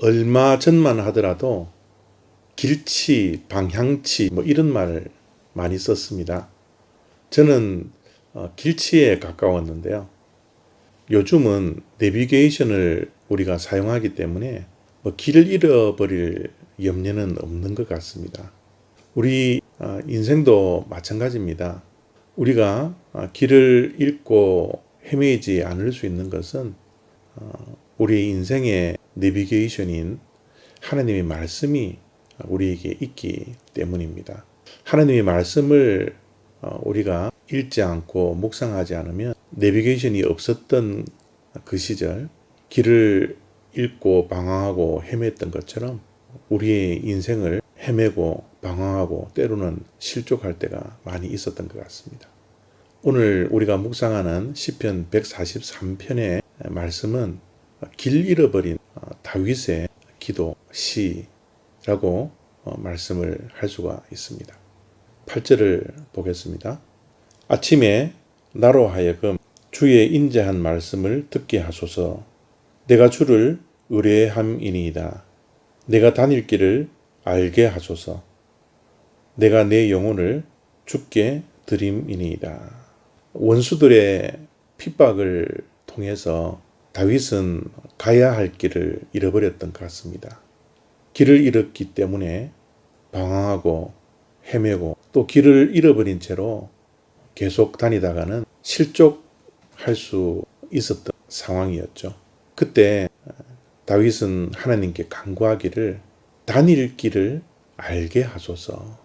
얼마 전만 하더라도 길치, 방향치 이런 말 많이 썼습니다. 저는 길치에 가까웠는데요. 요즘은 내비게이션을 우리가 사용하기 때문에 길을 잃어버릴 염려는 없는 것 같습니다. 우리 인생도 마찬가지입니다. 우리가 길을 잃고 헤매지 않을 수 있는 것은 우리 인생의 내비게이션인 하나님의 말씀이 우리에게 있기 때문입니다. 하나님의 말씀을 우리가 읽지 않고 묵상하지 않으면 내비게이션이 없었던 그 시절 길을 잃고 방황하고 헤맸던 것처럼 우리의 인생을 헤매고 방황하고 때로는 실족할 때가 많이 있었던 것 같습니다. 오늘 우리가 묵상하는 시편 143편의 말씀은 길 잃어버린 다윗의 기도 시라고 말씀을 할 수가 있습니다. 8절을 보겠습니다. 아침에 나로 하여금 주의 인자한 말씀을 듣게 하소서. 내가 주를 의뢰함이니이다. 내가 다닐 길을 알게 하소서. 내가 내 영혼을 주께 드림이니이다. 원수들의 핍박을 통해서 다윗은 가야 할 길을 잃어버렸던 것 같습니다. 길을 잃었기 때문에 방황하고 헤매고 또 길을 잃어버린 채로 계속 다니다가는 실족할 수 있었던 상황이었죠. 그때 다윗은 하나님께 간구하기를 다닐 길을 알게 하소서,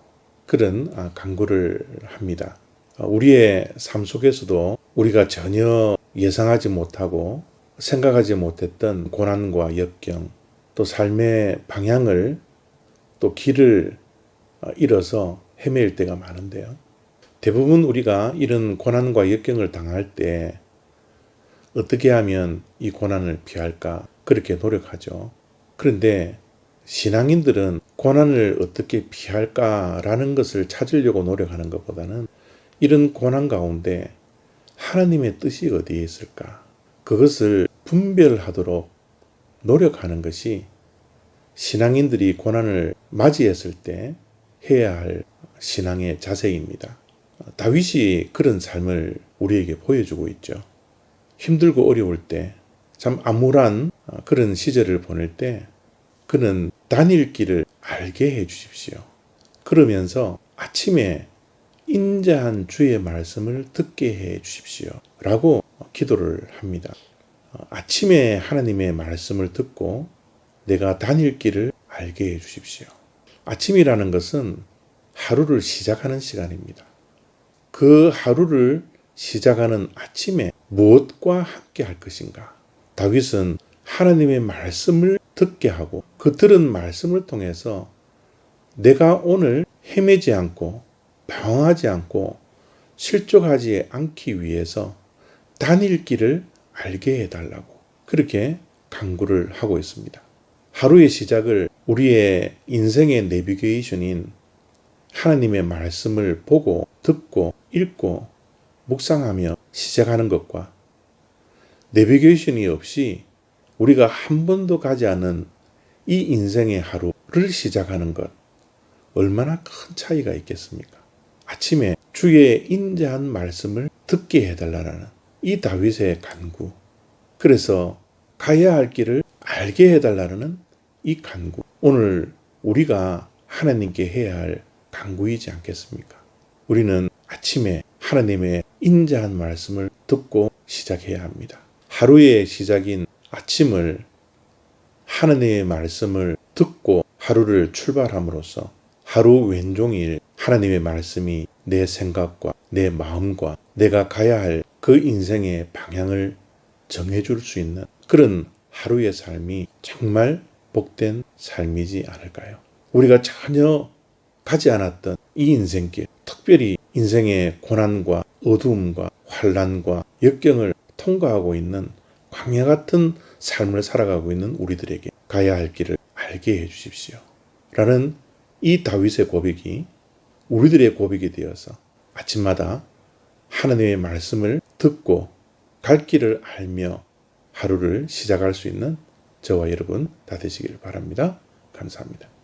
그런 간구를 합니다. 우리의 삶 속에서도 우리가 전혀 예상하지 못하고 생각하지 못했던 고난과 역경, 또 삶의 방향을 또 길을 잃어서 헤매일 때가 많은데요. 대부분 우리가 이런 고난과 역경을 당할 때 어떻게 하면 이 고난을 피할까 그렇게 노력하죠. 그런데 신앙인들은 고난을 어떻게 피할까라는 것을 찾으려고 노력하는 것보다는 이런 고난 가운데 하나님의 뜻이 어디에 있을까, 그것을 분별하도록 노력하는 것이 신앙인들이 고난을 맞이했을 때 해야 할 신앙의 자세입니다. 다윗이 그런 삶을 우리에게 보여주고 있죠. 힘들고 어려울 때, 참 암울한 그런 시절을 보낼 때 그는 다닐 길을 알게 해 주십시오. 그러면서 아침에 인자한 주의 말씀을 듣게 해 주십시오 라고 기도를 합니다. 아침에 하나님의 말씀을 듣고 내가 다닐 길을 알게 해 주십시오. 아침이라는 것은 하루를 시작하는 시간입니다. 그 하루를 시작하는 아침에 무엇과 함께 할 것인가? 다윗은 하나님의 말씀을 듣게 하고 그 들은 말씀을 통해서 내가 오늘 헤매지 않고 방황하지 않고 실족하지 않기 위해서 다닐 길을 알게 해달라고 그렇게 간구를 하고 있습니다. 하루의 시작을 우리의 인생의 내비게이션인 하나님의 말씀을 보고 듣고 읽고 묵상하며 시작하는 것과 내비게이션이 없이 우리가 한 번도 가지 않은 이 인생의 하루를 시작하는 것, 얼마나 큰 차이가 있겠습니까? 아침에 주의 인자한 말씀을 듣게 해달라는 이 다윗의 간구, 그래서 가야 할 길을 알게 해달라는 이 간구, 오늘 우리가 하나님께 해야 할 간구이지 않겠습니까? 우리는 아침에 하나님의 인자한 말씀을 듣고 시작해야 합니다. 하루의 시작인 아침을 하나님의 말씀을 듣고 하루를 출발함으로써 하루 왼종일 하나님의 말씀이 내 생각과 내 마음과 내가 가야 할 그 인생의 방향을 정해줄 수 있는 그런 하루의 삶이 정말 복된 삶이지 않을까요? 우리가 전혀 가지 않았던 이 인생길, 특별히 인생의 고난과 어두움과 환난과 역경을 통과하고 있는 광야 같은 삶을 살아가고 있는 우리들에게 가야 할 길을 알게 해 주십시오 라는 이 다윗의 고백이 우리들의 고백이 되어서 아침마다 하나님의 말씀을 듣고 갈 길을 알며 하루를 시작할 수 있는 저와 여러분 다 되시기를 바랍니다. 감사합니다.